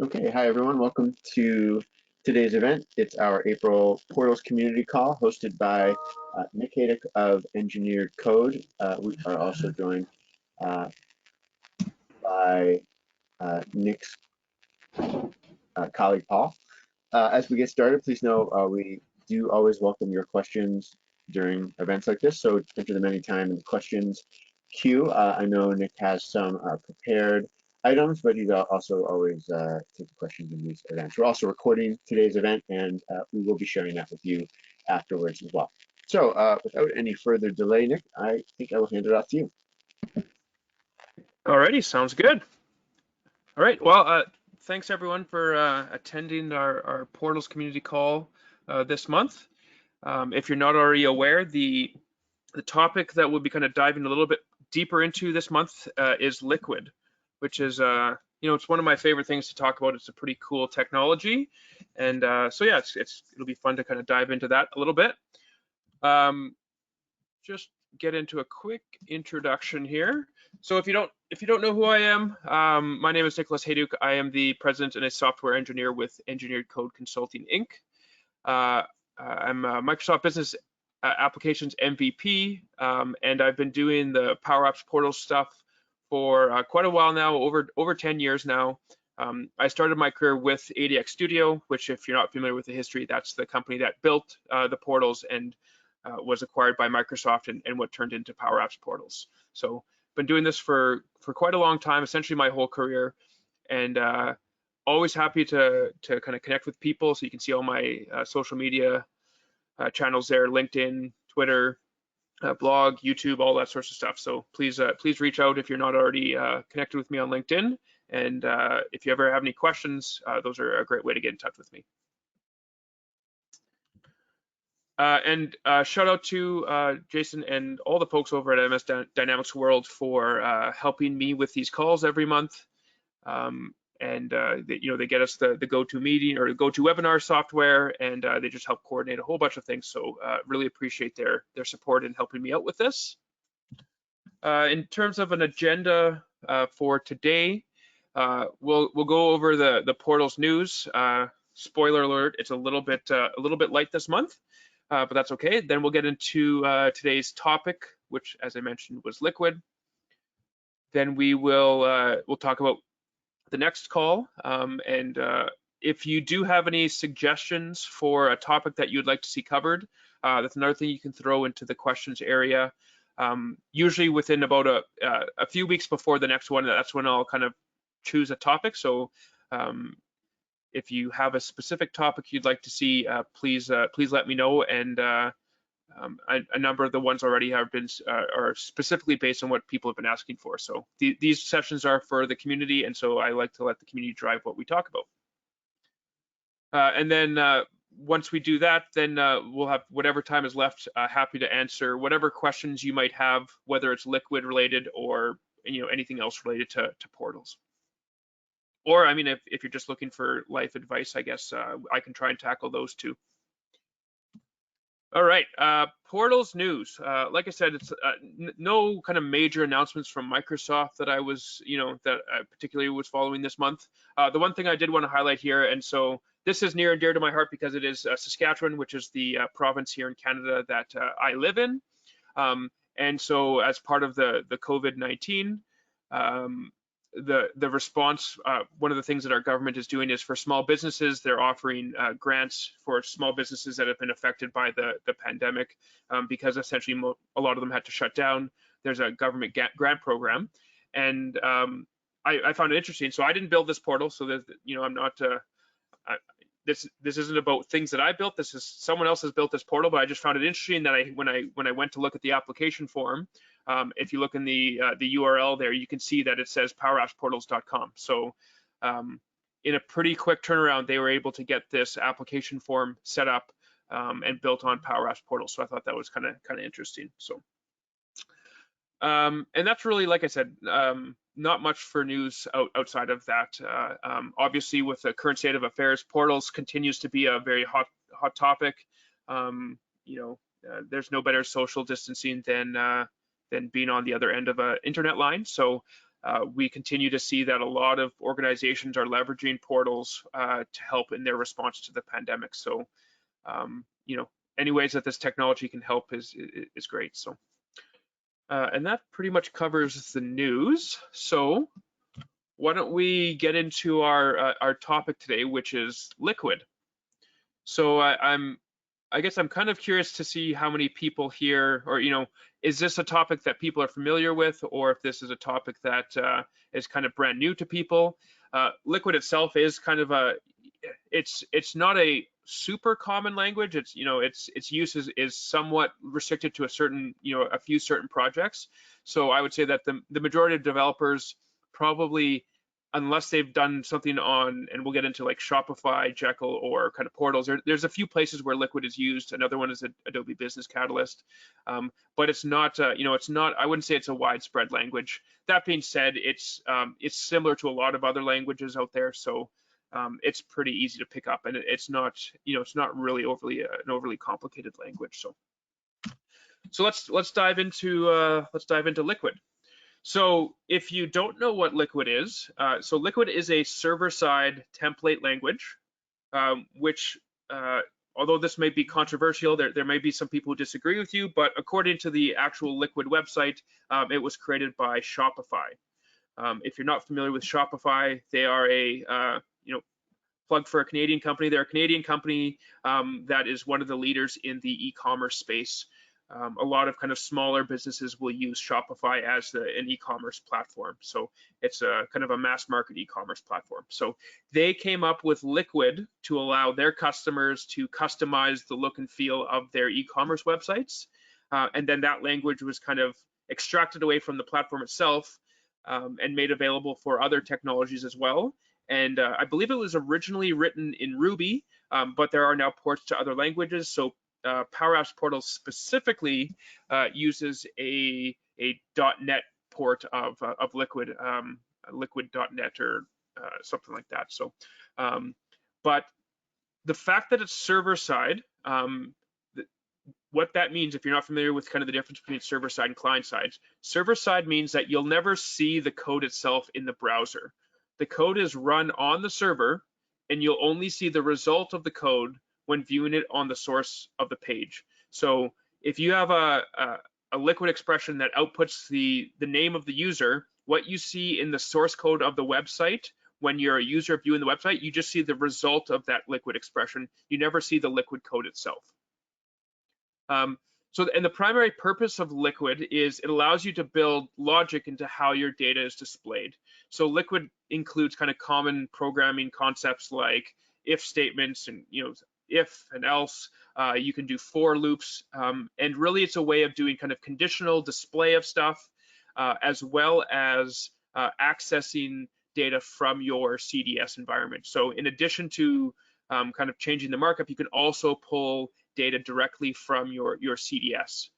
Okay, hi everyone. Welcome to today's event. It's our April Portals community call hosted by Nick Haydick of Engineered Code. We are also joined by Nick's colleague Paul. As we get started, please know we do always welcome your questions during events like this, so enter them anytime in the questions queue. I know Nick has some prepared items, but he's also always taking questions in these events. We're also recording today's event, and we will be sharing that with you afterwards as well. So without any further delay, Nick, I think I will hand it off to you. Alrighty, sounds good. All right, well, thanks everyone for attending our Portals community call this month. If you're not already aware, the topic that we'll be kind of diving a little bit deeper into this month is Liquid, which is it's one of my favorite things to talk about. It's a pretty cool technology, and so yeah, it'll be fun to kind of dive into that a little bit. Just get into a quick introduction here. So if you don't know who I am, my name is Nicholas Haydick. I am the president and a software engineer with Engineered Code Consulting Inc. I'm a Microsoft Business Applications MVP, and I've been doing the Powerups portal stuff for quite a while now, over 10 years now. I started my career with ADX Studio, which, if you're not familiar with the history, that's the company that built the portals and was acquired by Microsoft and what turned into Powerups portals. So been doing this for quite a long time, essentially my whole career, and always happy to kind of connect with people. So you can see all my social media channels there: LinkedIn, Twitter, blog, YouTube, all that sorts of stuff. So please reach out if you're not already connected with me on LinkedIn. And if you ever have any questions, those are a great way to get in touch with me. And shout out to Jason and all the folks over at MS Dynamics World for helping me with these calls every month. They get us the GoToMeeting or the GoToWebinar software, and they just help coordinate a whole bunch of things. So really appreciate their support in helping me out with this. In terms of an agenda for today, we'll go over the portals news. Spoiler alert: it's a little bit light this month. But that's okay. Then we'll get into today's topic, which, as I mentioned, was Liquid. Then we'll talk about the next call. If you do have any suggestions for a topic that you'd like to see covered, that's another thing you can throw into the questions area. Usually within about a few weeks before the next one, that's when I'll kind of choose a topic. So if you have a specific topic you'd like to see, please let me know. And a number of the ones already have been are specifically based on what people have been asking for. So these sessions are for the community, and so I like to let the community drive what we talk about. And then once we do that, then we'll have whatever time is left. Happy to answer whatever questions you might have, whether it's Liquid related or anything else related to portals. Or, I mean, if you're just looking for life advice, I guess I can try and tackle those too. All right, portals news. Like I said, it's no kind of major announcements from Microsoft that I was, that I particularly was following this month. The one thing I did want to highlight here, and so this is near and dear to my heart because it is Saskatchewan, which is the province here in Canada that I live in. And so as part of the COVID-19, the response, one of the things that our government is doing is for small businesses, they're offering grants for small businesses that have been affected by the pandemic because essentially a lot of them had to shut down. There's a government grant program, and I found it interesting. So I didn't build this portal, so that I'm not. This isn't about things that I built. This is someone else has built this portal, but I just found it interesting that when I went to look at the application form, if you look in the URL there, you can see that it says powerupsportals.com. So in a pretty quick turnaround, they were able to get this application form set up and built on Powerups portals. So I thought that was kind of interesting. So and that's really, like I said, not much for news outside of that. Obviously, with the current state of affairs, portals continues to be a very hot topic. There's no better social distancing than being on the other end of an internet line. So we continue to see that a lot of organizations are leveraging portals to help in their response to the pandemic. So, any ways that this technology can help is great. So, and that pretty much covers the news. So why don't we get into our topic today, which is Liquid. So I guess I'm kind of curious to see how many people here, or is this a topic that people are familiar with, or if this is a topic that is kind of brand new to people. Liquid itself is kind of it's not a super common language. It's its use is somewhat restricted to a few certain projects. So I would say that the majority of developers probably, unless they've done something on, and we'll get into like Shopify, Jekyll, or kind of portals, there's a few places where Liquid is used. Another one is Adobe Business Catalyst, but it's not, it's not, I wouldn't say it's a widespread language. That being said, it's similar to a lot of other languages out there, so it's pretty easy to pick up, and it's not, it's not really an overly complicated language. So let's dive into Liquid. So if you don't know what Liquid is, so Liquid is a server-side template language, which, although this may be controversial, there may be some people who disagree with you, but according to the actual Liquid website, it was created by Shopify. If you're not familiar with Shopify, they are a, plug for a Canadian company. They're a Canadian company that is one of the leaders in the e-commerce space. A lot of kind of smaller businesses will use Shopify as an e-commerce platform. So it's a kind of a mass market e-commerce platform. So they came up with Liquid to allow their customers to customize the look and feel of their e-commerce websites. And then that language was kind of extracted away from the platform itself and made available for other technologies as well. And I believe it was originally written in Ruby, but there are now ports to other languages. So Powerups portal specifically uses a .NET port of Liquid, Liquid.NET or something like that. So, but the fact that it's server side, what that means, if you're not familiar with kind of the difference between server side and client side, server side means that you'll never see the code itself in the browser. The code is run on the server, and you'll only see the result of the code when viewing it on the source of the page. So if you have a Liquid expression that outputs the name of the user, what you see in the source code of the website, when you're a user viewing the website, you just see the result of that Liquid expression. You never see the Liquid code itself. And the primary purpose of Liquid is it allows you to build logic into how your data is displayed. So Liquid includes kind of common programming concepts like if statements and if and else. You can do for loops, and really it's a way of doing kind of conditional display of stuff, as well as accessing data from your CDS environment. So in addition to kind of changing the markup, you can also pull data directly from your CDS.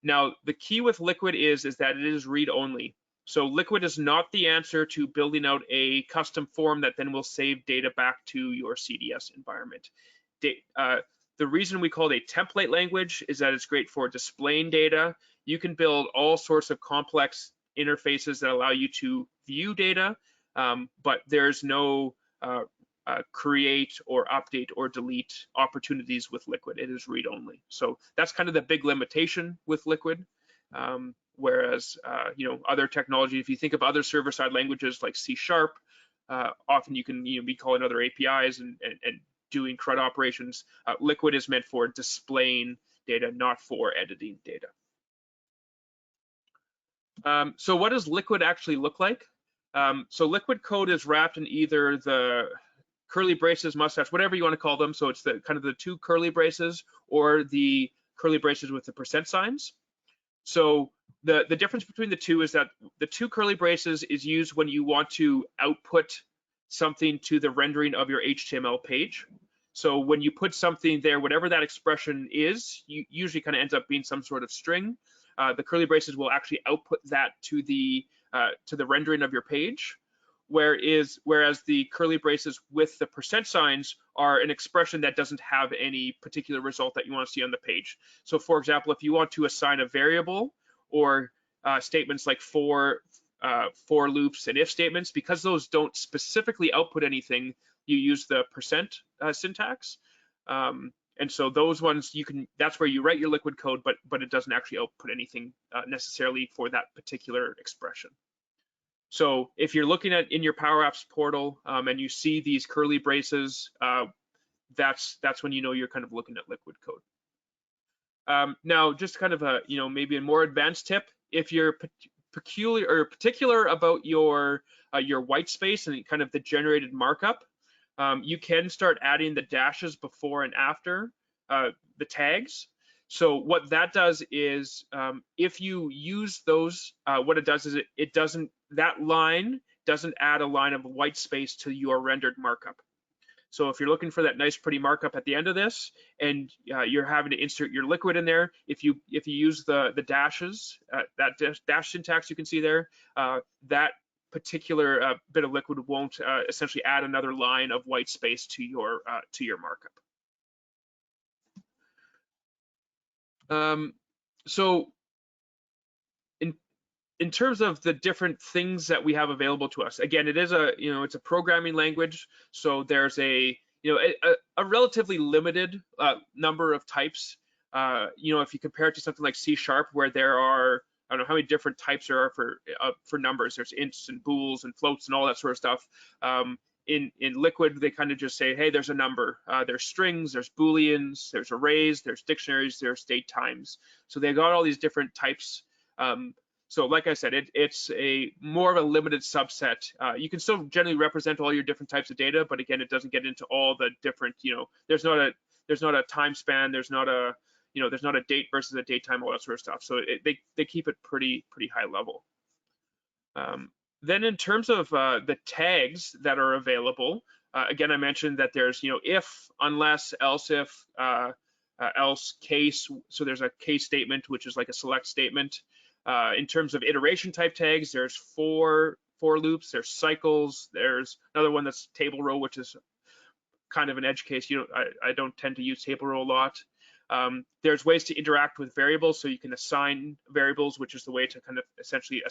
Now, the key with Liquid is that it is read-only. So Liquid is not the answer to building out a custom form that then will save data back to your CDS environment. The reason we call it a template language is that it's great for displaying data. You can build all sorts of complex interfaces that allow you to view data, but there's no create or update or delete opportunities with Liquid. It is read-only. So that's kind of the big limitation with Liquid. Whereas other technology, if you think of other server-side languages like C#, often you can be calling other APIs and doing CRUD operations. Liquid is meant for displaying data, not for editing data. So what does Liquid actually look like? So Liquid code is wrapped in either the curly braces, mustache, whatever you want to call them. So it's the kind of the two curly braces or the curly braces with the percent signs. So the difference between the two is that the two curly braces is used when you want to output something to the rendering of your HTML page. So when you put something there, whatever that expression is, you usually kind of ends up being some sort of string. The curly braces will actually output that to the rendering of your page. Whereas the curly braces with the percent signs are an expression that doesn't have any particular result that you want to see on the page. So for example, if you want to assign a variable or statements like for for loops and if statements. Because those don't specifically output anything, you use the percent syntax. And so those ones that's where you write your liquid code, but it doesn't actually output anything necessarily for that particular expression. So if you're looking at in your Powerups portal and you see these curly braces, that's when you know you're kind of looking at liquid code. Now, just kind of a maybe a more advanced tip: if you're particular about your white space and kind of the generated markup, you can start adding the dashes before and after the tags. So what that does is, if you use those, what it does is that line doesn't add a line of white space to your rendered markup. So if you're looking for that nice pretty markup at the end of this, and you're having to insert your liquid in there, if you use the dashes, that dash syntax you can see there, that particular bit of liquid won't essentially add another line of white space to your markup. So in terms of the different things that we have available to us, again, it is it's a programming language, so there's a relatively limited number of types. If you compare it to something like C#, where there are, I don't know how many different types there are for numbers. There's ints and bools and floats and all that sort of stuff. In Liquid, they kind of just say, hey, there's a number. There's strings, there's booleans, there's arrays, there's dictionaries, there's date times. So they got all these different types. So like I said, it's a more of a limited subset. You can still generally represent all your different types of data, but again, it doesn't get into all the different, there's not a time span, there's not a date versus a date time, all that sort of stuff. So they keep it pretty high level. Then in terms of the tags that are available, again, I mentioned that there's, if, unless, else if, else, case. So there's a case statement, which is like a select statement. In terms of iteration type tags, there's for loops, there's cycles, there's another one that's table row, which is kind of an edge case. I don't tend to use table row a lot. There's ways to interact with variables, so you can assign variables, which is the way to kind of essentially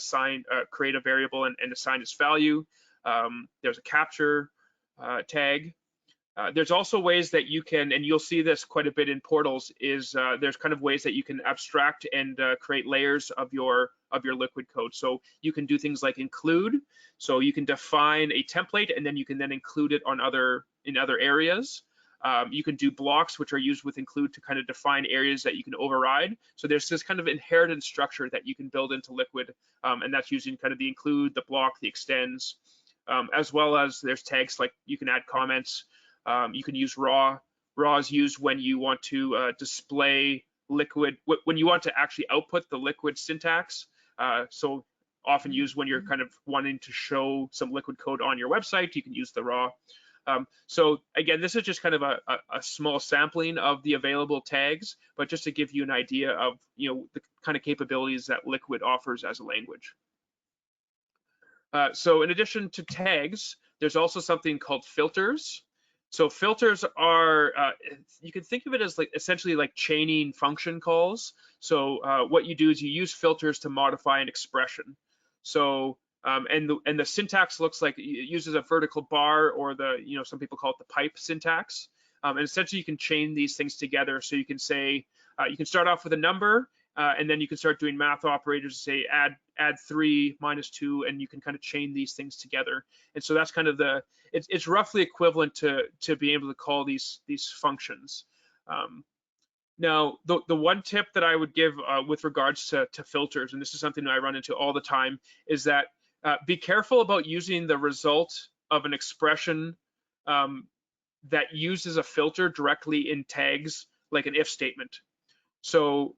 create a variable and assign its value. There's a capture tag. There's also ways that you can, and you'll see this quite a bit in portals, is there's kind of ways that you can abstract and create layers of your liquid code. So you can do things like include. So you can define a template and then you can include it in other areas. You can do blocks, which are used with include to kind of define areas that you can override. So there's this kind of inherited structure that you can build into Liquid, and that's using kind of the include, the block, the extends, as well as there's tags like you can add comments. You can use raw. Raw is used when you want to display Liquid, when you want to actually output the Liquid syntax. So often used when you're kind of wanting to show some Liquid code on your website, you can use the raw. So again, this is just kind of a small sampling of the available tags, but just to give you an idea of the kind of capabilities that Liquid offers as a language. So in addition to tags, there's also something called filters. So filters are, you can think of it as essentially like chaining function calls. So what you do is you use filters to modify an expression. So and the syntax looks like it uses a vertical bar, or some people call it the pipe syntax. And essentially you can chain these things together. So you can say, you can start off with a number, and then you can start doing math operators to say add 3 minus 2, and you can kind of chain these things together. And so that's kind of it's roughly equivalent to being able to call these functions. Now, the one tip that I would give with regards to filters, and this is something that I run into all the time, is that be careful about using the result of an expression that uses a filter directly in tags, like an if statement. So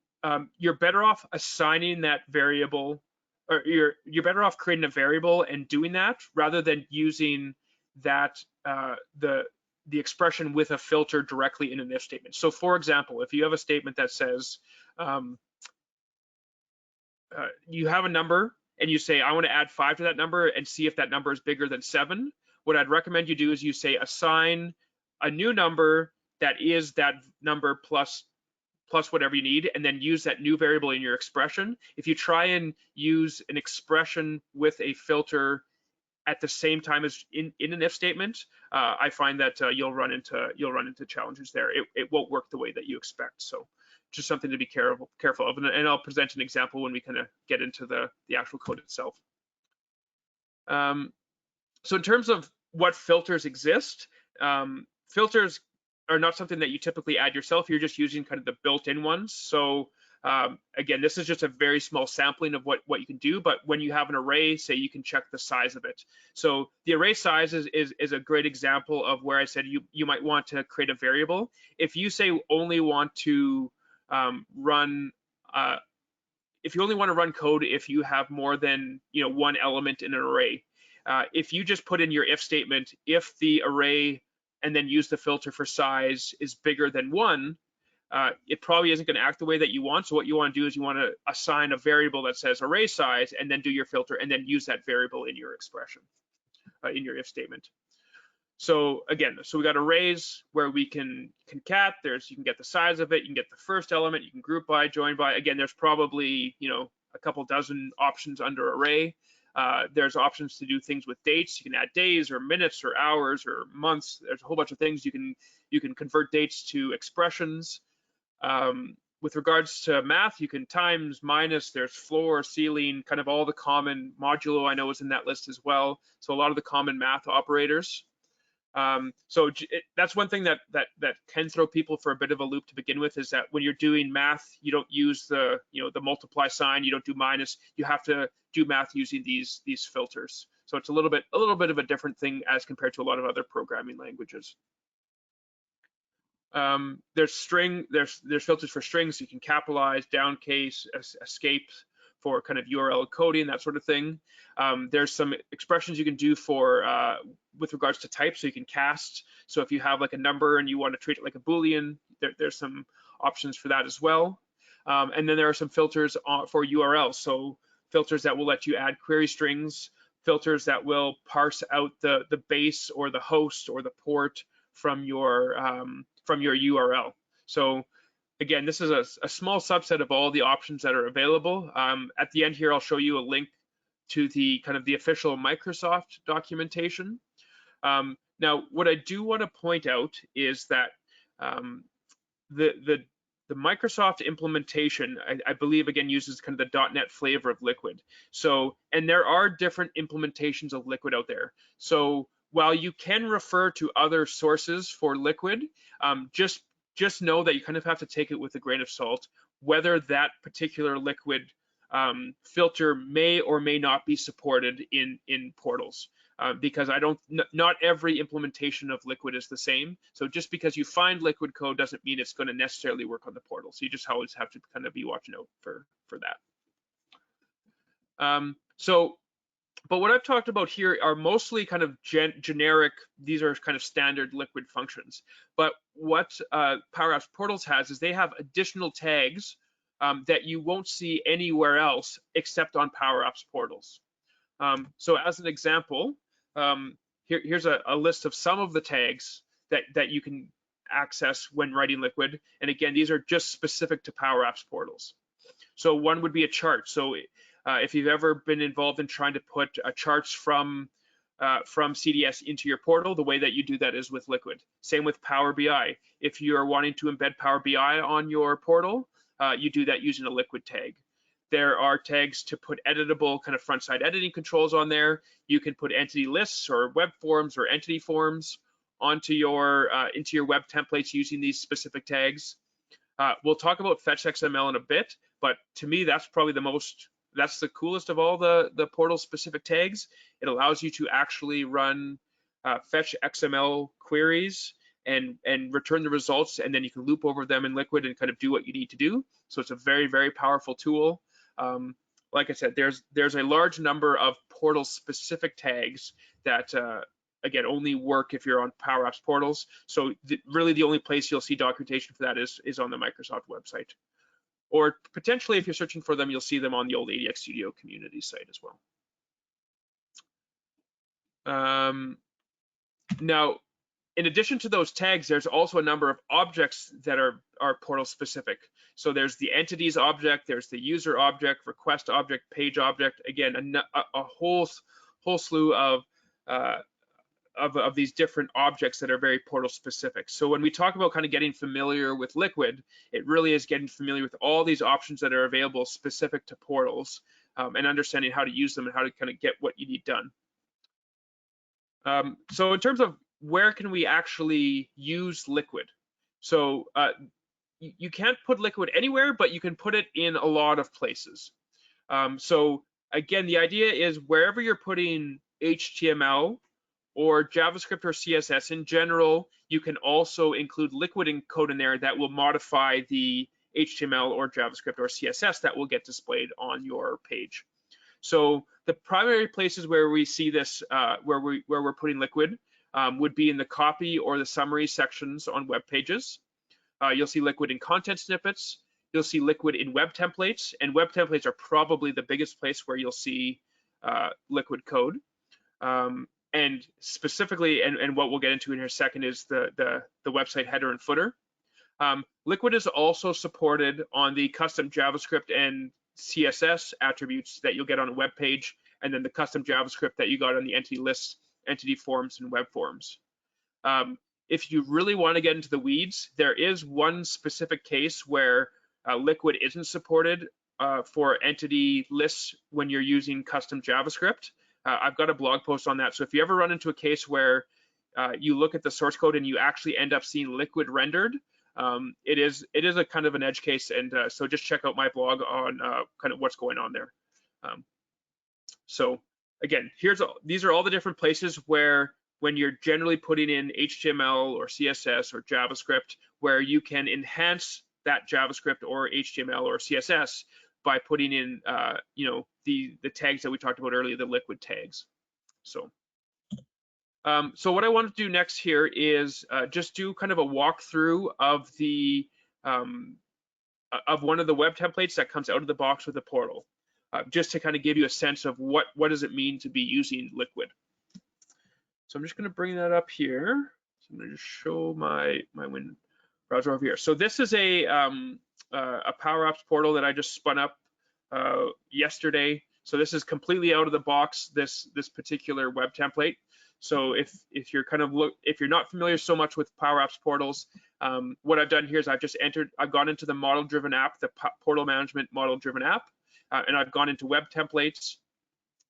you're better off assigning that variable, or you're better off creating a variable and doing that rather than using that the expression with a filter directly in an if statement. So for example, if you have a statement that says you have a number and you say, I want to add 5 to that number and see if that number is bigger than 7, what I'd recommend you do is you say assign a new number that is that number plus plus whatever you need, and then use that new variable in your expression. If you try and use an expression with a filter at the same time as in an if statement, I find that you'll run into challenges there. It won't work the way that you expect. So just something to be careful of. And I'll present an example when we kind of get into the actual code itself. So in terms of what filters exist, filters are not something that you typically add yourself. You're just using kind of the built-in ones. So again, this is just a very small sampling of what you can do, but when you have an array, say, you can check the size of it. So the array size is a great example of where I said you might want to create a variable. If you say only want to run if you only want to run code if you have more than one element in an array, if you just put in your if statement, if the array and then use the filter for size is bigger than 1, it probably isn't going to act the way that you want. So what you want to do is you want to assign a variable that says array size and then do your filter and then use that variable in your expression, in your if statement. So again, so we got arrays where we can concat. You can get the size of it, you can get the first element, you can group by, join by. Again, there's probably a couple dozen options under array. There's options to do things with dates. You can add days or minutes or hours or months. There's a whole bunch of things. You can convert dates to expressions. With regards to math, you can times, minus, there's floor, ceiling, kind of all the common modulo I know is in that list as well. So a lot of the common math operators. So that's one thing that can throw people for a bit of a loop to begin with, is that when you're doing math, you don't use the the multiply sign, you don't do minus, you have to do math using these filters. So it's a little bit of a different thing as compared to a lot of other programming languages. There's filters for strings, so you can capitalize, downcase, escape for kind of URL encoding, that sort of thing. There's some expressions you can do for with regards to type, so you can cast. So if you have like a number and you want to treat it like a Boolean, there's some options for that as well. And then there are some filters for URLs, so filters that will let you add query strings, filters that will parse out the base or the host or the port from your URL. So again, this is a small subset of all the options that are available. At the end here, I'll show you a link to the kind of the official Microsoft documentation. Now, what I do want to point out is that the Microsoft implementation, I believe, again, uses kind of the .NET flavor of Liquid. So, and there are different implementations of Liquid out there. So while you can refer to other sources for Liquid, just know that you kind of have to take it with a grain of salt, whether that particular Liquid filter may or may not be supported in portals. Because not every implementation of Liquid is the same. So just because you find Liquid code doesn't mean it's going to necessarily work on the portal. So you just always have to kind of be watching out for that. But what I've talked about here are mostly kind of generic, these are kind of standard Liquid functions. But what Powerups Portals has is they have additional tags that you won't see anywhere else except on Powerups Portals. So as an example, here's a list of some of the tags that you can access when writing Liquid. And again, these are just specific to Powerups Portals. So one would be a chart. So if you've ever been involved in trying to put charts from CDS into your portal, the way that you do that is with Liquid. Same with Power BI. If you're wanting to embed Power BI on your portal, you do that using a Liquid tag. There are tags to put editable kind of front-side editing controls on there. You can put entity lists or web forms or entity forms onto into your web templates using these specific tags. We'll talk about fetch XML in a bit, but to me, that's probably that's the coolest of all the portal specific tags. It allows you to actually run fetch XML queries and return the results, and then you can loop over them in Liquid and kind of do what you need to do. So it's a very, very powerful tool. Like I said, there's a large number of portal specific tags that again only work if you're on Powerups Portals. So really the only place you'll see documentation for that is on the Microsoft website. Or potentially if you're searching for them, you'll see them on the old ADX Studio community site as well. Now, In addition to those tags, there's also a number of objects that are portal specific. So there's the entities object, there's the user object, request object, page object. Again, a whole slew of these different objects that are very portal specific. So when we talk about kind of getting familiar with Liquid, it really is getting familiar with all these options that are available specific to portals, and understanding how to use them and how to kind of get what you need done. So in terms of where can we actually use Liquid? So you can't put Liquid anywhere, but you can put it in a lot of places. So again, the idea is wherever you're putting HTML or JavaScript or CSS in general, you can also include Liquid code in there that will modify the HTML or JavaScript or CSS that will get displayed on your page. So the primary places where we see this, where we're putting Liquid, would be in the copy or the summary sections on web pages. You'll see Liquid in content snippets. You'll see Liquid in web templates, and web templates are probably the biggest place where you'll see Liquid code. And specifically, and what we'll get into in a second, is the website header and footer. Liquid is also supported on the custom JavaScript and CSS attributes that you'll get on a web page, and then the custom JavaScript that you got on the entity lists, entity forms, and web forms. If you really want to get into the weeds, there is one specific case where Liquid isn't supported for entity lists when you're using custom JavaScript. I've got a blog post on that. So if you ever run into a case where you look at the source code and you actually end up seeing Liquid rendered, it is a kind of an edge case, and so just check out my blog on kind of what's going on there. So again, these are all the different places where, when you're generally putting in HTML or CSS or JavaScript, where you can enhance that JavaScript or HTML or CSS by putting in the tags that we talked about earlier, the Liquid tags. So so what I want to do next here is just do kind of a walkthrough of of one of the web templates that comes out of the box with the portal, just to kind of give you a sense of what does it mean to be using Liquid. So I'm just going to bring that up here. So I'm going to just show my win browser over here. So this is a Powerups portal that I just spun up yesterday. So this is completely out of the box, this particular web template. So if you're if you're not familiar so much with Powerups portals, what I've done here is I've gone into the model-driven app, the portal management model-driven app, and I've gone into web templates.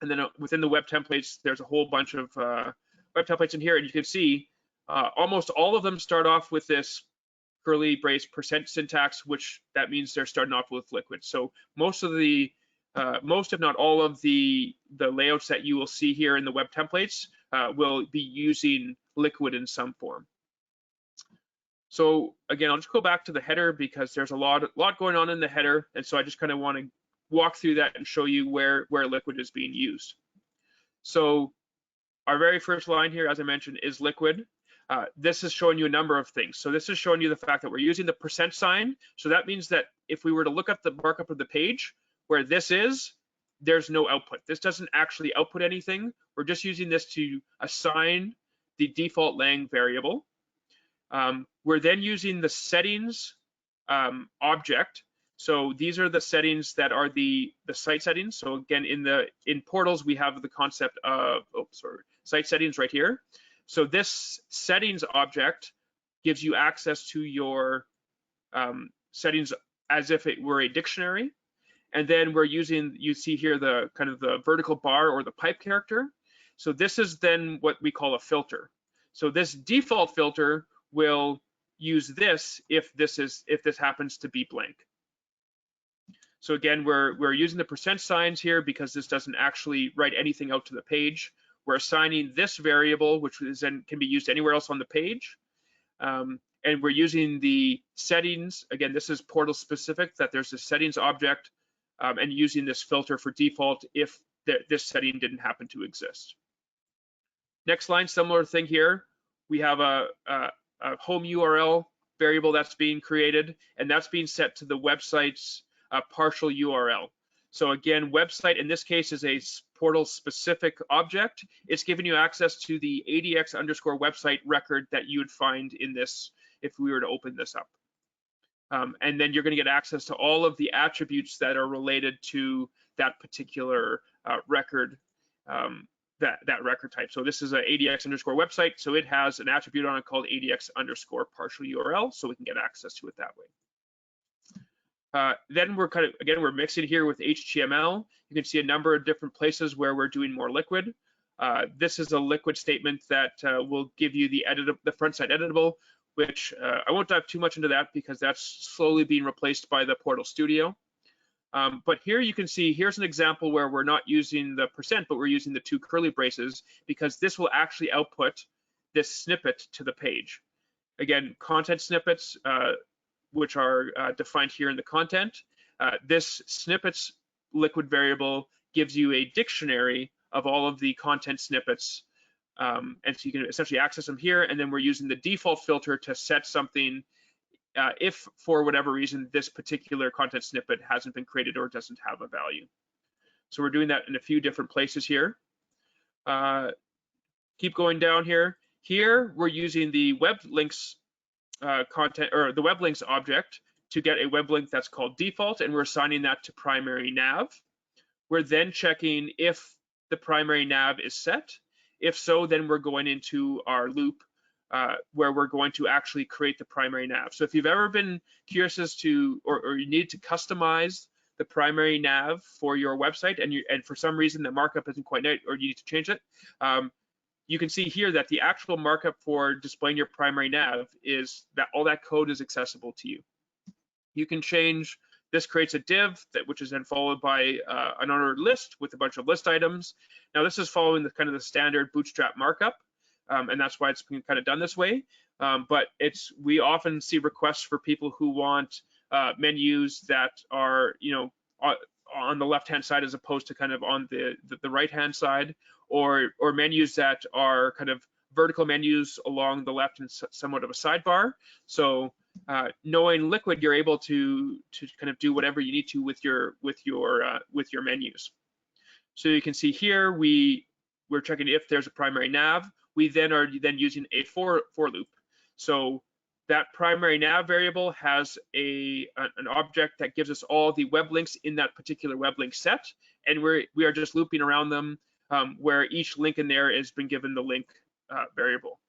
And then within the web templates, there's a whole bunch of web templates in here, and you can see almost all of them start off with this curly brace % syntax, which that means they're starting off with Liquid. So most if not all of the layouts that you will see here in the web templates will be using Liquid in some form. So again, I'll just go back to the header because there's a lot going on in the header, and so I just kind of want to walk through that and show you where Liquid is being used. So our very first line here, as I mentioned, is Liquid. This is showing you a number of things. So this is showing you the fact that we're using the % sign. So that means that if we were to look up the markup of the page, where this is, there's no output. This doesn't actually output anything. We're just using this to assign the default lang variable. We're then using the settings object. So these are the settings that are the site settings. So again, in portals, we have the concept of, site settings right here. So this settings object gives you access to your settings as if it were a dictionary. And then we're using, you see here, the kind of the vertical bar or the pipe character. So this is then what we call a filter. So this default filter will use this if this happens to be blank. So again, we're using the % signs here because this doesn't actually write anything out to the page. We're assigning this variable, which then can be used anywhere else on the page. And we're using the settings. Again, this is portal specific, that there's a settings object, and using this filter for default if this setting didn't happen to exist. Next line, similar thing here. We have a home URL variable that's being created, and that's being set to the website's partial URL. So again, website in this case is a portal specific object. It's giving you access to the ADX_website record that you would find in this if we were to open this up. And then you're going to get access to all of the attributes that are related to that particular record, that record type. So this is an ADX_website, so it has an attribute on it called ADX_partial URL, so we can get access to it that way. Then we're mixing here with HTML. You can see a number of different places where we're doing more liquid. This is a liquid statement that will give you the front side editable, which I won't dive too much into that because that's slowly being replaced by the Portal Studio. But here you can see, here's an example where we're not using the %, but we're using the 2 curly braces because this will actually output this snippet to the page. Again, content snippets, which are defined here in the content. This snippets liquid variable gives you a dictionary of all of the content snippets. And so you can essentially access them here, and then we're using the default filter to set something if for whatever reason this particular content snippet hasn't been created or doesn't have a value. So we're doing that in a few different places here. Keep going down here. Here we're using the web links content, or the web links object, to get a web link that's called default, and we're assigning that to primary nav. We're then checking if the primary nav is set. If so, then we're going into our loop where we're going to actually create the primary nav. So if you've ever been curious as to, or you need to customize the primary nav for your website, and for some reason the markup isn't quite right, or you need to change it, you can see here that the actual markup for displaying your primary nav is that all that code is accessible to you. You can change, this creates a div which is then followed by an unordered list with a bunch of list items. Now this is following the kind of the standard Bootstrap markup, and that's why it's been kind of done this way. But we often see requests for people who want menus that are, on the left-hand side as opposed to kind of on the right-hand side, or menus that are kind of vertical menus along the left and somewhat of a sidebar. So knowing Liquid, you're able to kind of do whatever you need to with your menus. So you can see here we're checking if there's a primary nav. We then are using a for loop. So that primary nav variable has an object that gives us all the web links in that particular web link set, and we are just looping around them where each link in there has been given the link variable.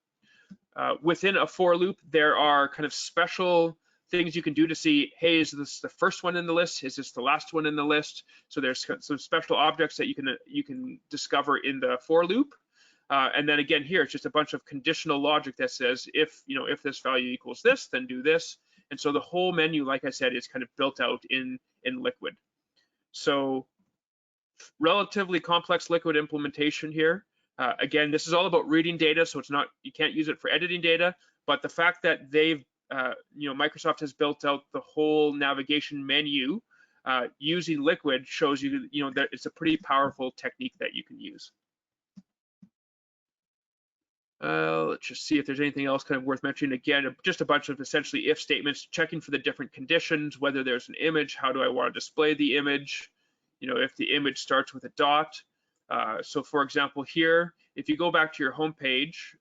Within a for loop, there are kind of special things you can do to see, hey, is this the first one in the list? Is this the last one in the list? So there's some special objects that you can discover in the for loop. And then again, here it's just a bunch of conditional logic that says if this value equals this, then do this. And so the whole menu, like I said, is kind of built out in Liquid. So relatively complex Liquid implementation here. Again, this is all about reading data, so you can't use it for editing data. But the fact that Microsoft has built out the whole navigation menu using Liquid shows you, that it's a pretty powerful technique that you can use. Let's just see if there's anything else kind of worth mentioning. Again, just a bunch of essentially if statements, checking for the different conditions, whether there's an image, how do I want to display the image, if the image starts with a dot. So for example, here, if you go back to your home page,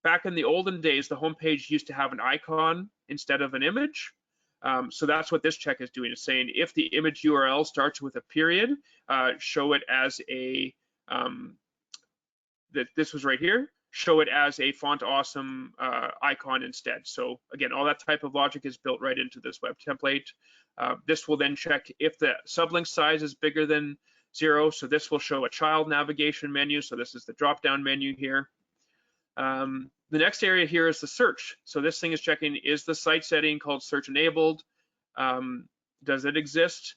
back in the olden days, the home page used to have an icon instead of an image. So that's what this check is doing. It's saying if the image URL starts with a period, show it as a this was right here, show it as a font awesome icon instead. So again, all that type of logic is built right into this web template. This will then check if the sublink size is bigger than 0. So this will show a child navigation menu. So this is the drop-down menu here. The next area here is the search. So this thing is checking, is the site setting called search enabled? Does it exist?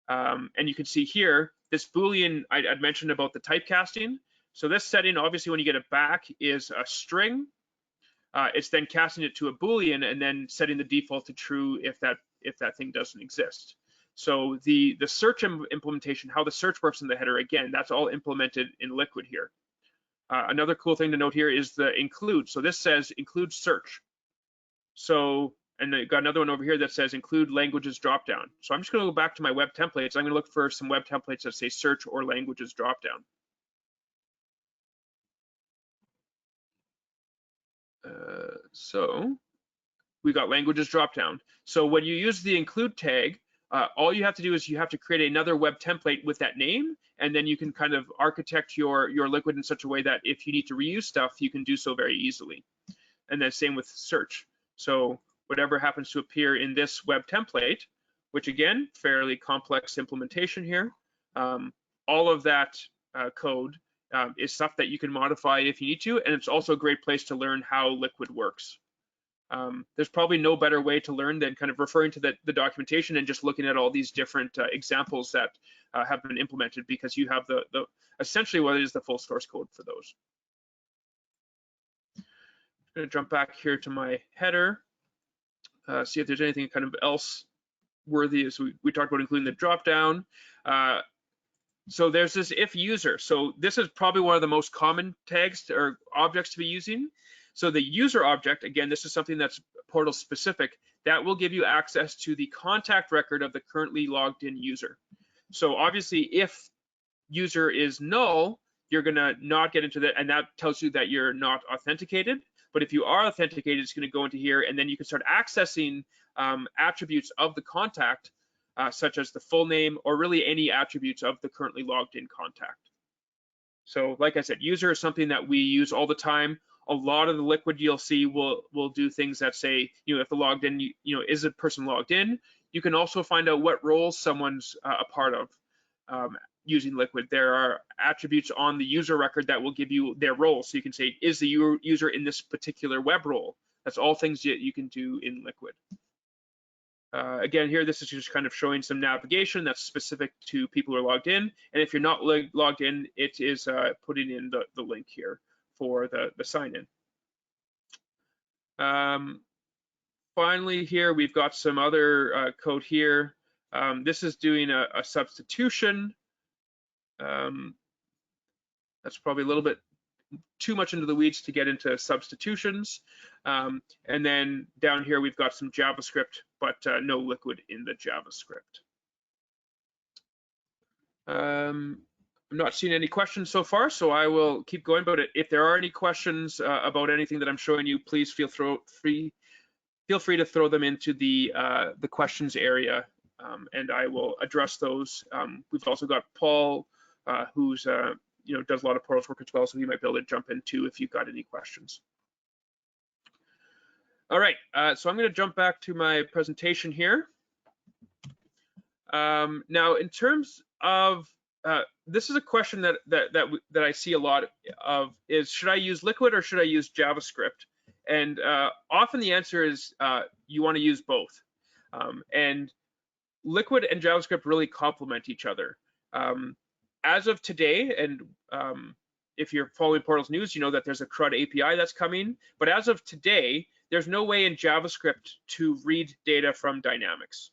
And you can see here, this Boolean I'd mentioned about the typecasting. So this setting, obviously, when you get it back, is a string. It's then casting it to a Boolean and then setting the default to true if that thing doesn't exist. So the search implementation, how the search works in the header, again, that's all implemented in Liquid here. Another cool thing to note here is the include. So this says include search. So and I got another one over here that says include languages dropdown. So I'm just going to go back to my web templates. I'm going to look for some web templates that say search or languages dropdown. So we got languages dropdown. So when you use the include tag, all you have to do is you have to create another web template with that name, and then you can kind of architect your Liquid in such a way that if you need to reuse stuff, you can do so very easily. And then same with search. So whatever happens to appear in this web template, which again, fairly complex implementation here, all of that code is stuff that you can modify if you need to, and it's also a great place to learn how Liquid works. There's probably no better way to learn than kind of referring to the documentation and just looking at all these different examples that have been implemented, because you have the essentially what is the full source code for those. I'm going to jump back here to my header, see if there's anything kind of else worthy. As we talked about including the dropdown. So there's this if user. So this is probably one of the most common tags or objects to be using. So the user object, again, this is something that's portal specific, that will give you access to the contact record of the currently logged in user. So obviously if user is null, you're gonna not get into that, and that tells you that you're not authenticated. But if you are authenticated, it's gonna go into here, and then you can start accessing attributes of the contact, such as the full name or really any attributes of the currently logged in contact. So like I said, user is something that we use all the time. A lot of the Liquid you'll see will do things that say, if the logged in, is a person logged in? You can also find out what roles someone's a part of using Liquid. There are attributes on the user record that will give you their role. So you can say, is the user in this particular web role? That's all things that you can do in Liquid. Again, here, this is just kind of showing some navigation that's specific to people who are logged in. And if you're not logged in, it is putting in the link here for the sign-in. Finally, here, we've got some other code here. This is doing a substitution. That's probably a little bit too much into the weeds to get into substitutions. And then down here, we've got some JavaScript, but no Liquid in the JavaScript. I'm not seeing any questions so far, so I will keep going. But if there are any questions about anything that I'm showing you, please feel free to throw them into the questions area, and I will address those. We've also got Paul, who's does a lot of portals work as well, so he might be able to jump in too if you've got any questions. All right, so I'm going to jump back to my presentation here. Now, in terms of this is a question that I see a lot of, is should I use Liquid or should I use JavaScript? And often the answer is you want to use both. And Liquid and JavaScript really complement each other. As of today, and if you're following Portals news, you know that there's a CRUD API that's coming. But as of today, there's no way in JavaScript to read data from Dynamics.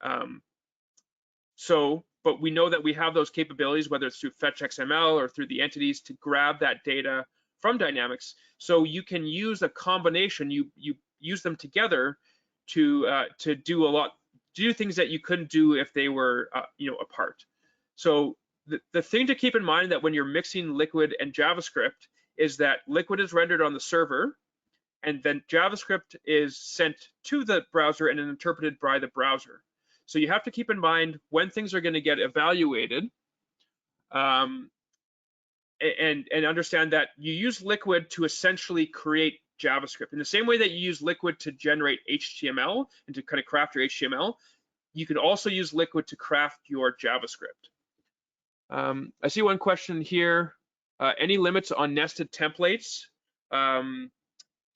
But we know that we have those capabilities, whether it's through Fetch XML or through the entities, to grab that data from Dynamics. So you can use a combination. You use them together to do things that you couldn't do if they were apart. So the thing to keep in mind that when you're mixing Liquid and JavaScript is that Liquid is rendered on the server, and then JavaScript is sent to the browser and then interpreted by the browser. So you have to keep in mind when things are going to get evaluated, and understand that you use Liquid to essentially create JavaScript. In the same way that you use Liquid to generate HTML and to kind of craft your HTML, you can also use Liquid to craft your JavaScript. I see one question here. Any limits on nested templates?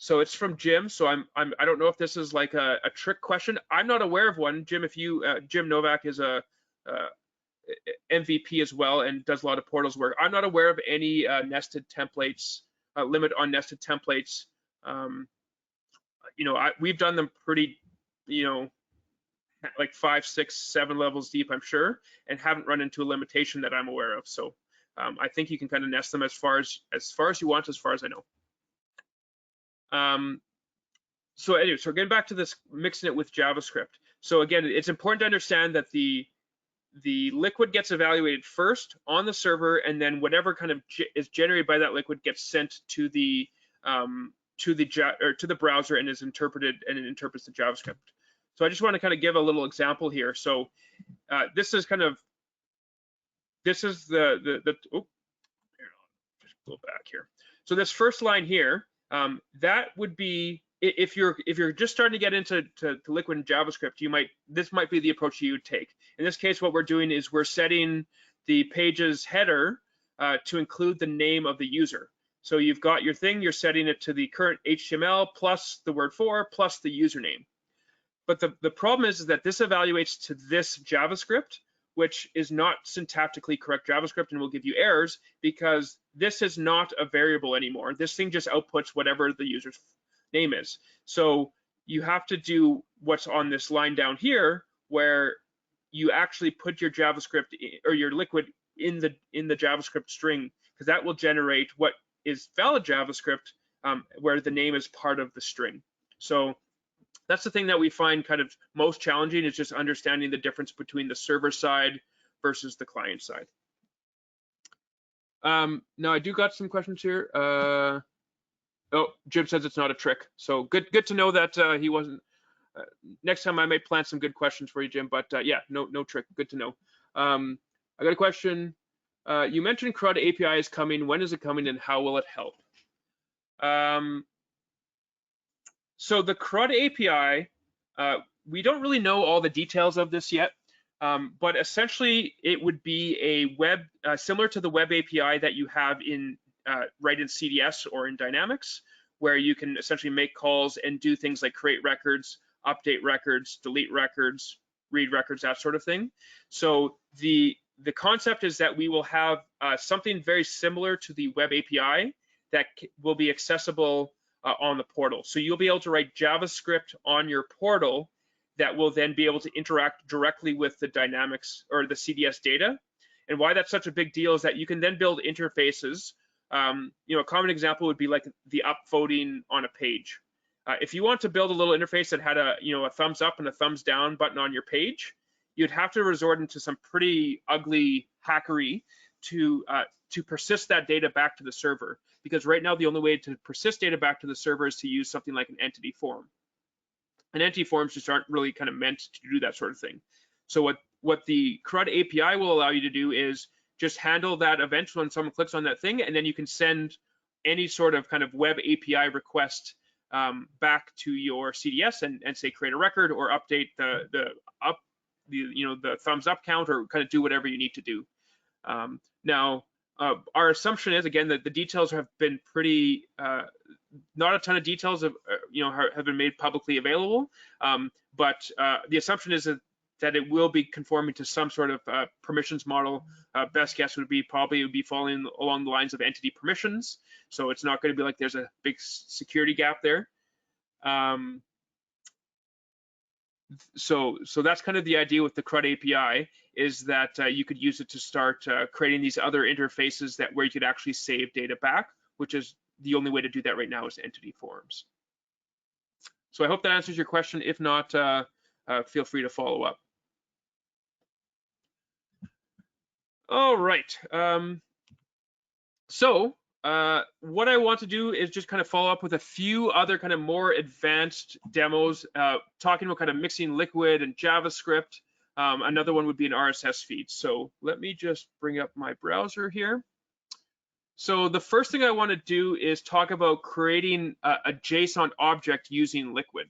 So it's from Jim. So I don't know if this is like a trick question. I'm not aware of one. Jim, if you Jim Novak is a MVP as well and does a lot of portals work. I'm not aware of any nested templates, limit on nested templates. We've done them pretty, like 5, 6, 7 levels deep, I'm sure, and haven't run into a limitation that I'm aware of. So I think you can kind of nest them as far as you want, as far as I know. So anyway, so getting back to this, mixing it with JavaScript. So again, it's important to understand that the liquid gets evaluated first on the server, and then whatever kind of is generated by that liquid gets sent to the browser and is interpreted, and it interprets the JavaScript. So I just want to kind of give a little example here. So this is the oh, just go back here. So this first line here, that would be, if you're just starting to get into liquid in JavaScript, this might be the approach you would take. In this case, what we're doing is we're setting the page's header to include the name of the user. So you've got your thing, you're setting it to the current HTML plus the word for plus the username. But the problem is that this evaluates to this JavaScript, which is not syntactically correct JavaScript and will give you errors because this is not a variable anymore. This thing just outputs whatever the user's name is. So you have to do what's on this line down here, where you actually put your JavaScript or your liquid in the JavaScript string, because that will generate what is valid JavaScript, where the name is part of the string. So that's the thing that we find kind of most challenging, is just understanding the difference between the server side versus the client side. Now I do got some questions here. Oh, Jim says it's not a trick. So good to know that he wasn't. Next time I may plant some good questions for you, Jim. But yeah, no trick. Good to know. I got a question. You mentioned CRUD API is coming. When is it coming, and how will it help? So the CRUD API, we don't really know all the details of this yet, but essentially it would be a web, similar to the web API that you have in right in CDS or in Dynamics, where you can essentially make calls and do things like create records, update records, delete records, read records, that sort of thing. So the concept is that we will have something very similar to the web API that will be accessible on the portal. So you'll be able to write JavaScript on your portal that will then be able to interact directly with the Dynamics or the CDS data. And why that's such a big deal is that you can then build interfaces. A common example would be like the upvoting on a page. If you want to build a little interface that had a thumbs up and a thumbs down button on your page, you'd have to resort into some pretty ugly hackery to persist that data back to the server. Because right now the only way to persist data back to the server is to use something like an entity form. And entity forms just aren't really kind of meant to do that sort of thing. So what the CRUD API will allow you to do is just handle that event when someone clicks on that thing, and then you can send any sort of kind of web API request back to your CDS and say create a record or update the thumbs up count, or kind of do whatever you need to do. Now, our assumption is, again, that the details have been pretty, not a ton of details have been made publicly available, but the assumption is that it will be conforming to some sort of permissions model. Best guess would be probably it would be falling along the lines of entity permissions. So it's not going to be like there's a big security gap there. So that's kind of the idea with the CRUD API, is that you could use it to start creating these other interfaces where you could actually save data back, which is the only way to do that right now is entity forms. So I hope that answers your question. If not, feel free to follow up. All right. So what I want to do is just kind of follow up with a few other kind of more advanced demos, talking about kind of mixing liquid and JavaScript. Another one would be an RSS feed. So let me just bring up my browser here. So the first thing I want to do is talk about creating a JSON object using liquid.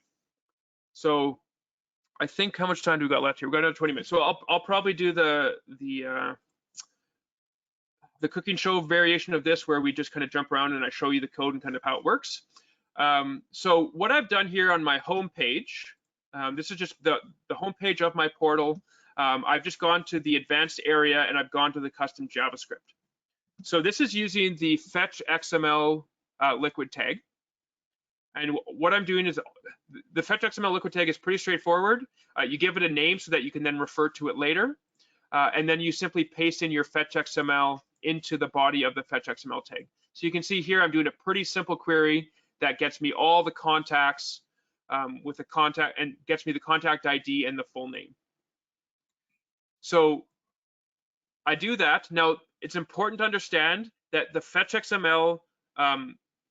So I think, how much time do we got left here? We've got another 20 minutes. So I'll probably do the cooking show variation of this, where we just kind of jump around and I show you the code and kind of how it works. So what I've done here on my home page, this is just the home page of my portal. I've just gone to the advanced area and I've gone to the custom JavaScript. So this is using the fetch XML liquid tag. And what I'm doing is the fetch XML liquid tag is pretty straightforward. You give it a name so that you can then refer to it later. And then you simply paste in your fetch XML into the body of the fetch XML tag. So you can see here I'm doing a pretty simple query that gets me all the contacts with a contact and gets me the contact ID and the full name. So I do that. Now, it's important to understand that the fetch XML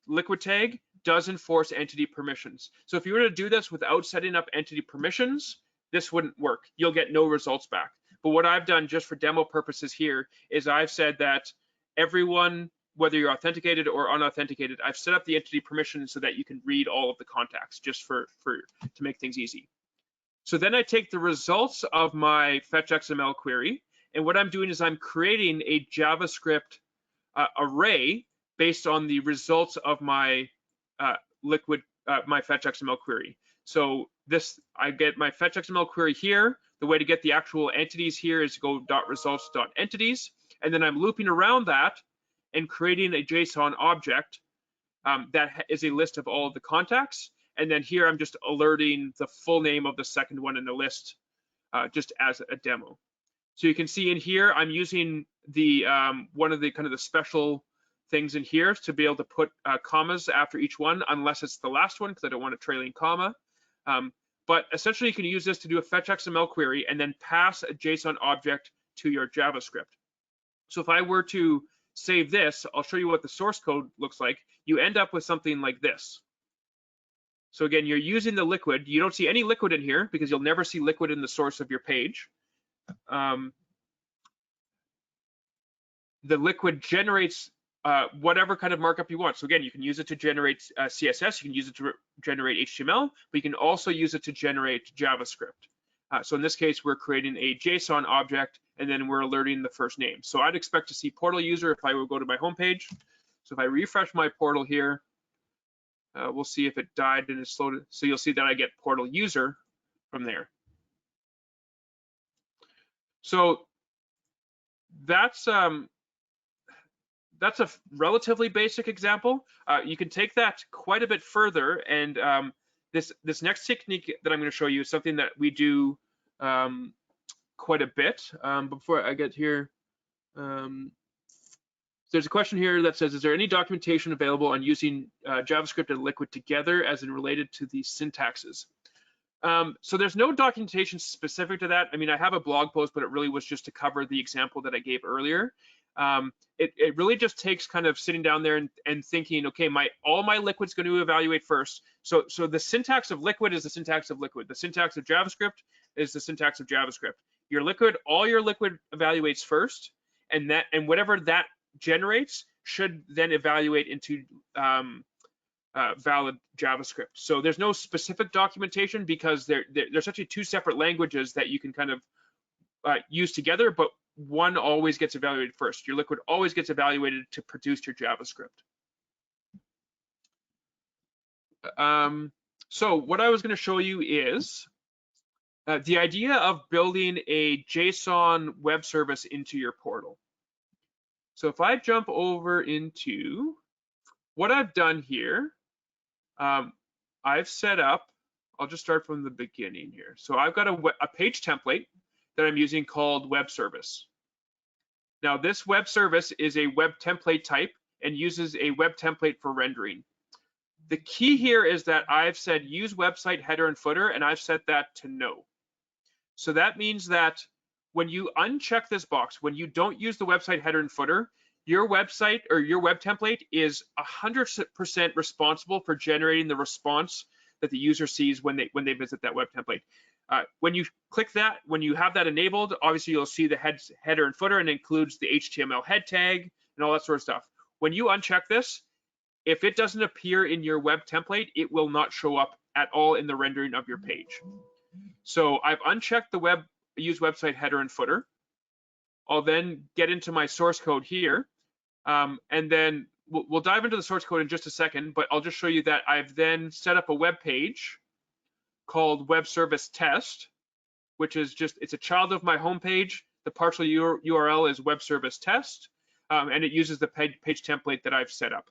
liquid tag does enforce entity permissions. So if you were to do this without setting up entity permissions, this wouldn't work. You'll get no results back. But what I've done just for demo purposes here is I've said that everyone, whether you're authenticated or unauthenticated, I've set up the entity permission so that you can read all of the contacts just to make things easy. So then I take the results of my fetch XML query, and what I'm doing is I'm creating a JavaScript array based on the results of my my fetch XML query. So I get my fetch XML query here. The way to get the actual entities here is to go .results.entities, and then I'm looping around that and creating a JSON object that is a list of all of the contacts. And then here I'm just alerting the full name of the second one in the list just as a demo. So you can see in here, I'm using the one of the kind of the special things in here to be able to put commas after each one, unless it's the last one, because I don't want a trailing comma. But essentially, you can use this to do a fetch XML query and then pass a JSON object to your JavaScript. So if I were to save this, I'll show you what the source code looks like. You end up with something like this. So again, you're using the liquid. You don't see any liquid in here because you'll never see liquid in the source of your page. The liquid generates whatever kind of markup you want. So again, you can use it to generate CSS, you can use it to generate HTML, but you can also use it to generate JavaScript. So in this case, we're creating a JSON object, and then we're alerting the first name. So I'd expect to see portal user if I would go to my home page. So if I refresh my portal here, we'll see if it died and it's loaded. So you'll see that I get portal user from there. So that's a relatively basic example. You can take that quite a bit further, and this next technique that I'm going to show you is something that we do quite a bit. Before I get here, there's a question here that says, is there any documentation available on using JavaScript and Liquid together as in related to the syntaxes? So there's no documentation specific to that. I mean, I have a blog post, but it really was just to cover the example that I gave earlier. It really just takes kind of sitting down there and thinking, okay, all my liquid's going to evaluate first. So the syntax of liquid is the syntax of liquid. The syntax of JavaScript is the syntax of JavaScript. Your liquid, all your liquid evaluates first, and whatever that generates should then evaluate into valid JavaScript. So there's no specific documentation because there's actually two separate languages that you can kind of use together, but one always gets evaluated first. Your liquid always gets evaluated to produce your JavaScript. So what I was going to show you is the idea of building a JSON web service into your portal. So if I jump over into what I've done here, I've set up, I'll just start from the beginning here. So I've got a page template that I'm using called web service. Now this web service is a web template type and uses a web template for rendering. The key here is that I've said use website header and footer, and I've set that to no. So that means that when you uncheck this box, when you don't use the website header and footer, your website or your web template is 100% responsible for generating the response that the user sees when they visit that web template. When you click that, when you have that enabled, obviously you'll see the header and footer, and it includes the HTML head tag and all that sort of stuff. When you uncheck this, if it doesn't appear in your web template, it will not show up at all in the rendering of your page. So I've unchecked the use website header and footer. I'll then get into my source code here, and then we'll dive into the source code in just a second, but I'll just show you that I've then set up a web page called web service test, which is it's a child of my home page. The partial URL is web service test, and it uses the page template that I've set up.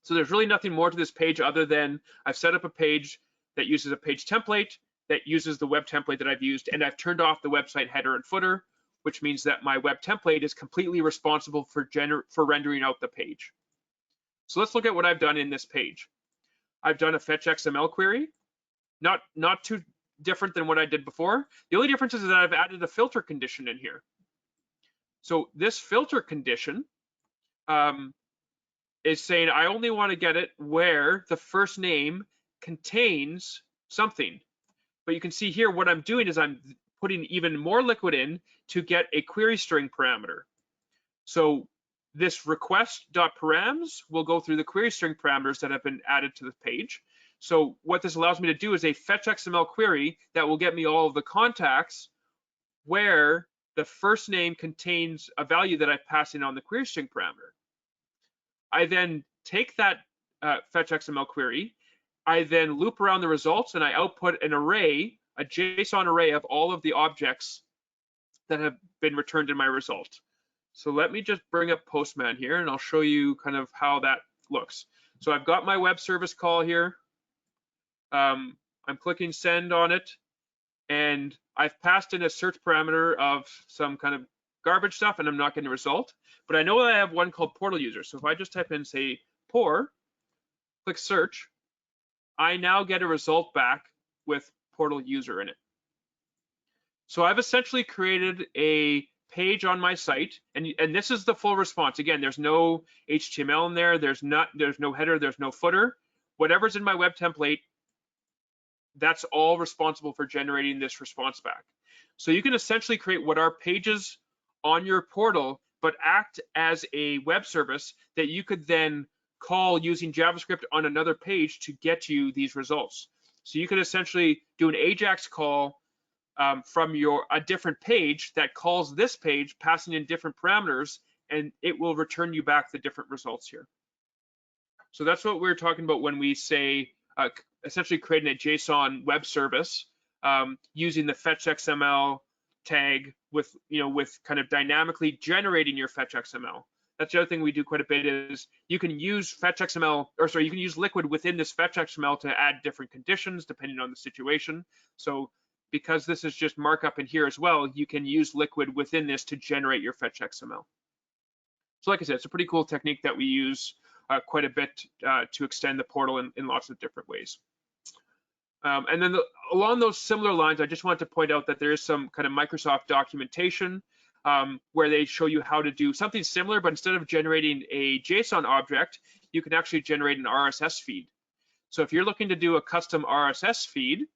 So there's really nothing more to this page other than I've set up a page that uses a page template that uses the web template that I've used, and I've turned off the website header and footer, which means that my web template is completely responsible for rendering out the page. So let's look at what I've done in this page. I've done a fetch XML query. not too different than what I did before. The only difference is that I've added a filter condition in here. So this filter condition is saying I only want to get it where the first name contains something. But you can see here what I'm doing is I'm putting even more liquid in to get a query string parameter. So this request.params will go through the query string parameters that have been added to the page. So what this allows me to do is a fetch XML query that will get me all of the contacts where the first name contains a value that I pass in on the query string parameter. I then take that fetch XML query, I then loop around the results and I output an array, a JSON array of all of the objects that have been returned in my result. So let me just bring up Postman here and I'll show you kind of how that looks. So I've got my web service call here. I'm clicking send on it and I've passed in a search parameter of some kind of garbage stuff and I'm not getting a result, but I know that I have one called portal user. So if I just type in say pour, click search, I now get a result back with portal user in it. So I've essentially created a page on my site, and this is the full response. Again, there's no HTML in there, there's no header, there's no footer. Whatever's in my web template, that's all responsible for generating this response back. So you can essentially create what are pages on your portal, but act as a web service that you could then call using JavaScript on another page to get you these results. So you could essentially do an AJAX call from a different page that calls this page, passing in different parameters, and it will return you back the different results here. So that's what we're talking about when we say essentially creating a JSON web service using the fetch XML tag with kind of dynamically generating your fetch XML. That's the other thing we do quite a bit is you can use fetch XML, or sorry, you can use Liquid within this fetch XML to add different conditions depending on the situation. So because this is just markup in here as well, you can use Liquid within this to generate your fetch XML. So like I said, it's a pretty cool technique that we use quite a bit to extend the portal in lots of different ways. And then along those similar lines, I just wanted to point out that there is some kind of Microsoft documentation where they show you how to do something similar, but instead of generating a JSON object, you can actually generate an RSS feed. So if you're looking to do a custom RSS feed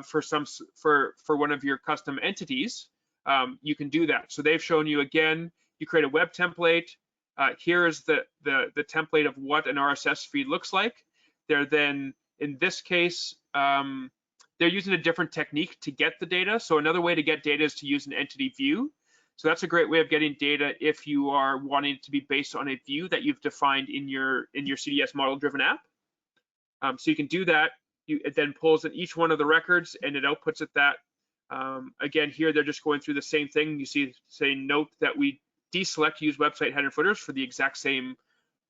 for one of your custom entities, you can do that. So they've shown you again, you create a web template. Here is the template of what an RSS feed looks like. They're then, in this case, they're using a different technique to get the data. So another way to get data is to use an entity view. So that's a great way of getting data if you are wanting it to be based on a view that you've defined in your CDS model-driven app. So you can do that. It then pulls in each one of the records and it outputs at that. Again, here they're just going through the same thing. You see, say, note that we deselect use website header and footers for the exact same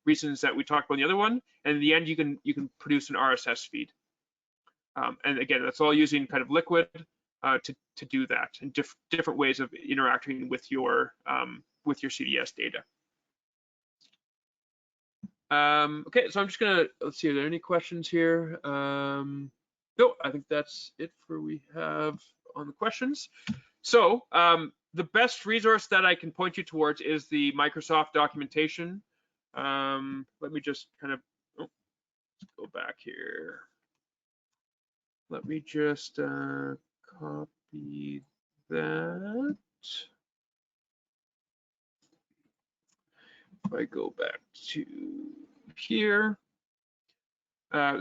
reasons that we talked about in the other one. And in the end, you can produce an RSS feed. And again, that's all using kind of Liquid to do that, and different ways of interacting with your CDS data. Okay, so I'm just gonna, let's see, are there any questions here? No, I think that's it for we have on the questions. So the best resource that I can point you towards is the Microsoft documentation. Let me just kind of, let's go back here. Let me just copy that. If I go back to here,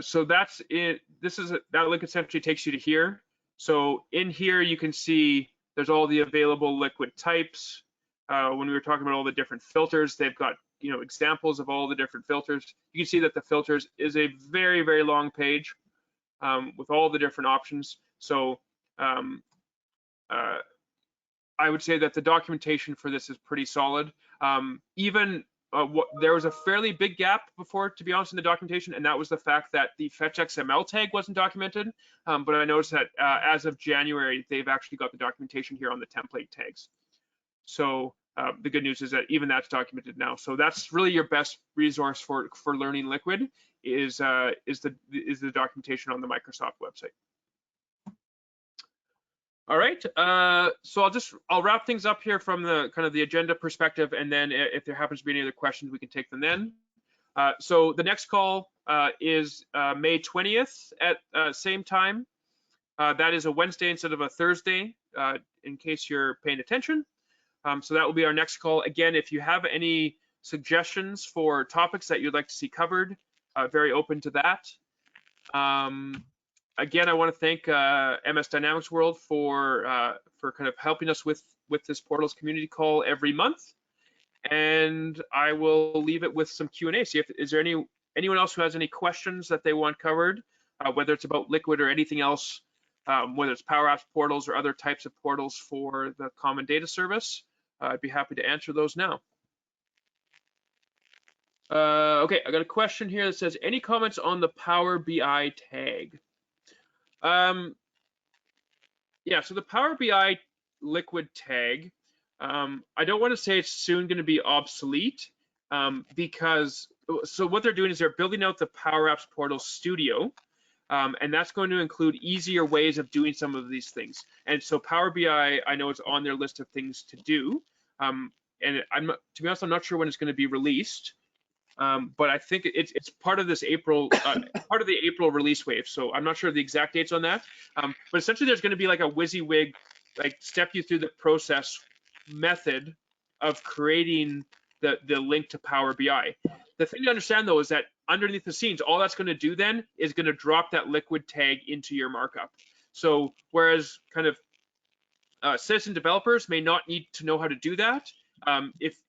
so that's it. That link essentially takes you to here. So in here, you can see there's all the available Liquid types. When we were talking about all the different filters, they've got examples of all the different filters. You can see that the filters is a very, very long page with all the different options. So I would say that the documentation for this is pretty solid. There was a fairly big gap before, to be honest, in the documentation, and that was the fact that the fetch XML tag wasn't documented. But I noticed that as of January, they've actually got the documentation here on the template tags. So the good news is that even that's documented now. So that's really your best resource for learning Liquid is the documentation on the Microsoft website. All right, so I'll wrap things up here from the kind of the agenda perspective, and then if there happens to be any other questions, we can take them then. So the next call is May 20th at same time. That is a Wednesday instead of a Thursday, in case you're paying attention. So that will be our next call. Again, if you have any suggestions for topics that you'd like to see covered, very open to that. Again, I want to thank MS Dynamics World for kind of helping us with this Portals community call every month. And I will leave it with some Q&A. See if is there anyone else who has any questions that they want covered, whether it's about Liquid or anything else, whether it's Powerups portals or other types of portals for the Common Data Service. I'd be happy to answer those now. Okay, I got a question here that says, any comments on the Power BI tag? Yeah, so the Power BI Liquid tag, I don't want to say it's soon going to be obsolete, because so what they're doing is they're building out the Powerups Portal Studio, and that's going to include easier ways of doing some of these things. And so Power BI, I know it's on their list of things to do, and to be honest, I'm not sure when it's going to be released. But I think it's part of this April, part of the April release wave. So I'm not sure the exact dates on that. But essentially, there's going to be like a WYSIWYG, like step you through the process method of creating the link to Power BI. The thing to understand though is that underneath the scenes, all that's going to do then is going to drop that Liquid tag into your markup. So whereas kind of citizen developers may not need to know how to do that.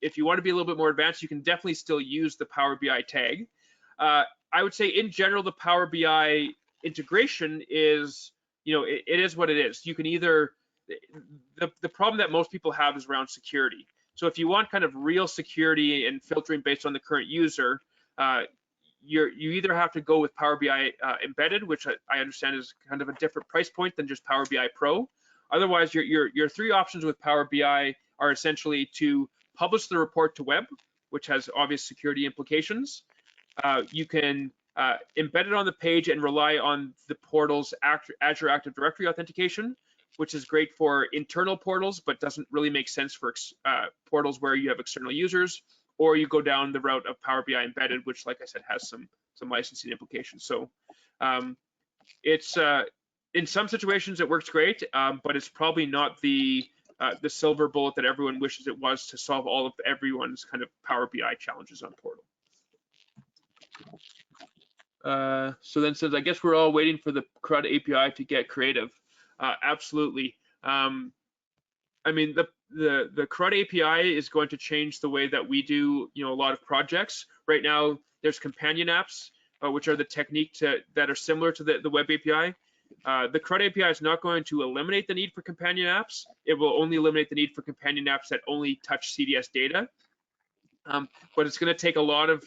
If you want to be a little bit more advanced, you can definitely still use the Power BI tag. I would say in general, the Power BI integration is, it is what it is. You can either, the problem that most people have is around security. So if you want kind of real security and filtering based on the current user, you either have to go with Power BI embedded, which I understand is kind of a different price point than just Power BI Pro. Otherwise, your three options with Power BI are essentially to publish the report to web, which has obvious security implications. You can embed it on the page and rely on the portal's Azure Active Directory authentication, which is great for internal portals, but doesn't really make sense for portals where you have external users, or you go down the route of Power BI embedded, which, like I said, has some licensing implications. So it's in some situations it works great, but it's probably not the silver bullet that everyone wishes it was to solve all of everyone's kind of Power BI challenges on Portal. So then says, I guess we're all waiting for the CRUD API to get creative. Absolutely. I mean, the CRUD API is going to change the way that we do, a lot of projects. Right now, there's companion apps, which are the technique that are similar to the web API. The CRUD API is not going to eliminate the need for companion apps. It will only eliminate the need for companion apps that only touch CDS data. But it's going to take a lot of,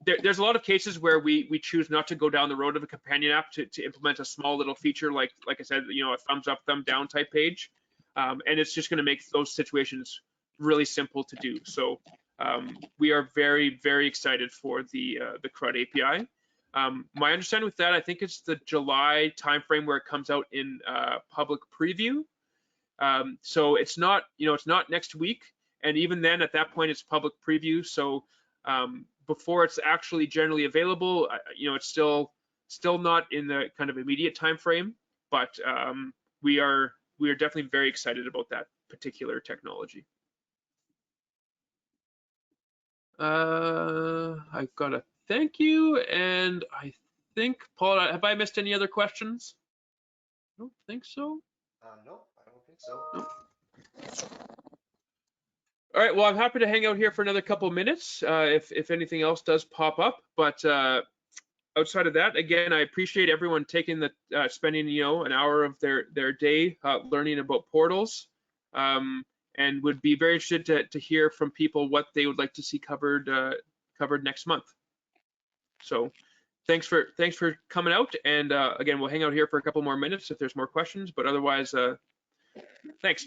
there's a lot of cases where we choose not to go down the road of a companion app to implement a small little feature like I said, a thumbs up, thumb down type page. And it's just going to make those situations really simple to do. So we are very, very excited for the CRUD API. My understanding with that, I think it's the July timeframe where it comes out in public preview. So it's not, it's not next week, and even then, at that point, it's public preview. So before it's actually generally available, it's still not in the kind of immediate timeframe. But we are definitely very excited about that particular technology. I've got a thank you, and I think, Paul, have I missed any other questions? I don't think so. No, I don't think so. No. All right, well, I'm happy to hang out here for another couple of minutes if anything else does pop up. But outside of that, again, I appreciate everyone taking spending an hour of their day learning about portals, and would be very interested to hear from people what they would like to see covered next month. So thanks for coming out, and again, we'll hang out here for a couple more minutes if there's more questions, but otherwise, thanks.